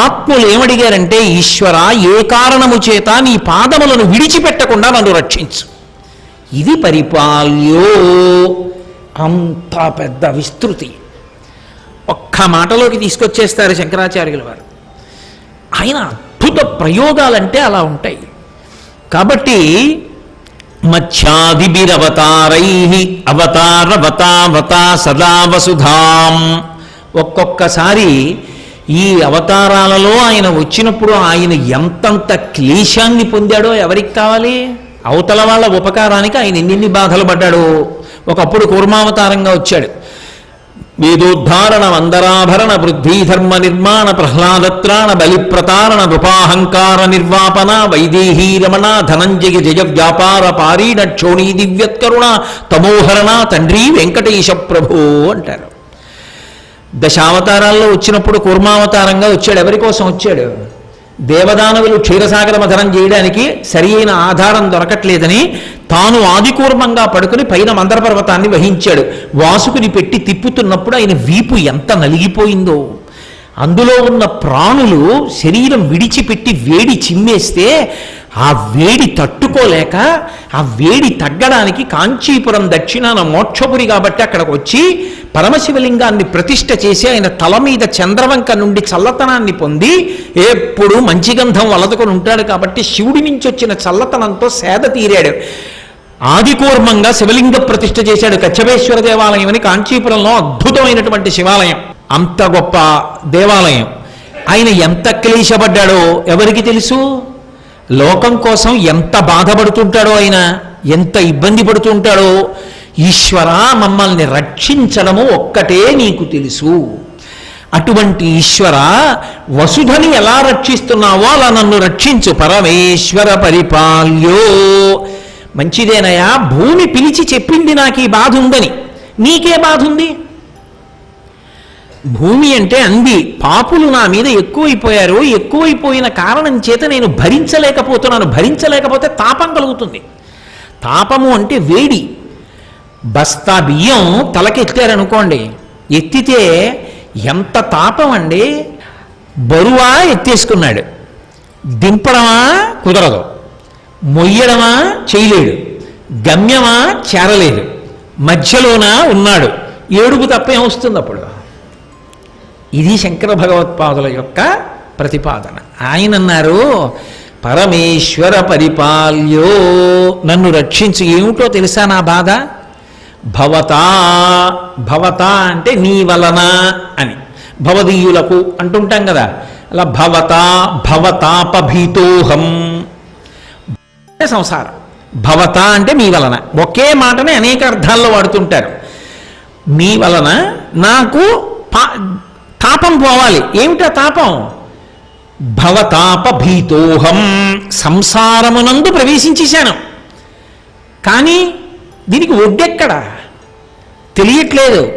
మహాత్ములు ఏమడిగారంటే, ఈశ్వర, ఏ కారణము చేత నీ పాదములను విడిచిపెట్టకుండా నన్ను రక్షించు. ఇది పరిపాల్యో. అంత పెద్ద విస్తృతి ఒక్క మాటలోకి తీసుకొచ్చేస్తారు శంకరాచార్యుల వారు. ఆయన అద్భుత ప్రయోగాలంటే అలా ఉంటాయి. కాబట్టి మధ్యాదిభిరవతారై అవతారవతావతా సదా వసుధాం. ఒక్కొక్కసారి ఈ అవతారాలలో ఆయన వచ్చినప్పుడు ఆయన ఎంతంత క్లేశాన్ని పొందాడో ఎవరికి కావాలి? అవతల వాళ్ళ ఉపకారానికి ఆయన ఎన్ని బాధలు పడ్డాడో. ఒకప్పుడు కూర్మావతారంగా వచ్చాడు. వేదోద్ధారణ వందరాభరణ వృద్ధి ధర్మ నిర్మాణ ప్రహ్లాదత్రాణ బలిప్రతారణ నృపాహంకార నిర్వాపన వైదేహీ రమణ ధనంజయ జయ వ్యాపార పారీణ క్షోణీ దివ్యత్కరుణ తమోహరణ తండ్రి వెంకటేశ ప్రభో అంటారు. దశావతారాల్లో వచ్చినప్పుడు కూర్మావతారంగా వచ్చాడు. ఎవరి కోసం వచ్చాడు? దేవదానవులు క్షీరసాగర మథనం చేయడానికి సరి అయిన ఆధారం దొరకట్లేదని తాను ఆదికూర్మంగా పడుకుని పైన మందర పర్వతాన్ని వహించాడు. వాసుకుని పెట్టి తిప్పుతున్నప్పుడు ఆయన వీపు ఎంత నలిగిపోయిందో. అందులో ఉన్న ప్రాణులు శరీరం విడిచిపెట్టి వేడి చిమ్మేస్తే ఆ వేడి తట్టుకోలేక ఆ వేడి తగ్గడానికి కాంచీపురం దక్షిణాన మోక్షపురి కాబట్టి అక్కడికి వచ్చి పరమశివలింగాన్ని ప్రతిష్ఠ చేసి ఆయన తల మీద చంద్రవంక నుండి చల్లతనాన్ని పొంది ఎప్పుడు మంచి గంధం వలదుకొని ఉంటాడు కాబట్టి శివుడి నుంచి వచ్చిన చల్లతనంతో సేద తీరాడు. ఆదికూర్మంగా శివలింగ ప్రతిష్ఠ చేశాడు. కచ్చపేశ్వర దేవాలయం అని కాంచీపురంలో అద్భుతమైనటువంటి శివాలయం. అంత గొప్ప దేవాలయం. ఆయన ఎంత క్లేశపడ్డాడో ఎవరికి తెలుసు? లోకం కోసం ఎంత బాధపడుతుంటాడో, ఆయన ఎంత ఇబ్బంది పడుతుంటాడో. ఈశ్వర, మమ్మల్ని రక్షించడము ఒక్కటే నీకు తెలుసు. అటువంటి ఈశ్వర, వసుధని ఎలా రక్షిస్తున్నావో అలా నన్ను రక్షించు. పరమేశ్వర పరిపాల్యో. మంచిదేనయా, భూమి పిలిచి చెప్పింది నాకు ఈ బాధ ఉందని. నీకే బాధ ఉంది? భూమి అంటే అంది, పాపులు నా మీద ఎక్కువైపోయారు, ఎక్కువైపోయిన కారణం చేత నేను భరించలేకపోతున్నాను. భరించలేకపోతే తాపం కలుగుతుంది. తాపము అంటే వేడి. బస్తా బియ్యం తలకెత్తారనుకోండి, ఎత్తితే ఎంత తాపం అండి. బరువా ఎత్తేసుకున్నాడు, దింపడమా కుదరదు, మొయ్యడమా చేయలేడు, గమ్యమా చేరలేదు, మధ్యలోన ఉన్నాడు. ఏడుపు తప్ప ఏమొస్తుంది అప్పుడు? ఇది శంకర భగవత్పాదుల యొక్క ప్రతిపాదన. ఆయన అన్నారు, పరమేశ్వర పరిపాల్యో, నన్ను రక్షించు. ఏమిటో తెలుసా నా బాధ? భవతా. భవతా అంటే నీ వలన అని, భవదీయులకు అంటుంటాం కదా, అలా భవతా భవతాపభీతోహం. సంసారం. భవత అంటే మీ వలన. ఒకే మాటనే అనేక అర్థాల్లో వాడుతుంటారు. మీ వలన నాకు తాపం పోవాలి. ఏమిటా తాపం? భవతాపభీతోహం. సంసారమునందు ప్రవేశించేశాను, కానీ దీనికి ఒడ్డెక్కడ తెలియట్లేదు.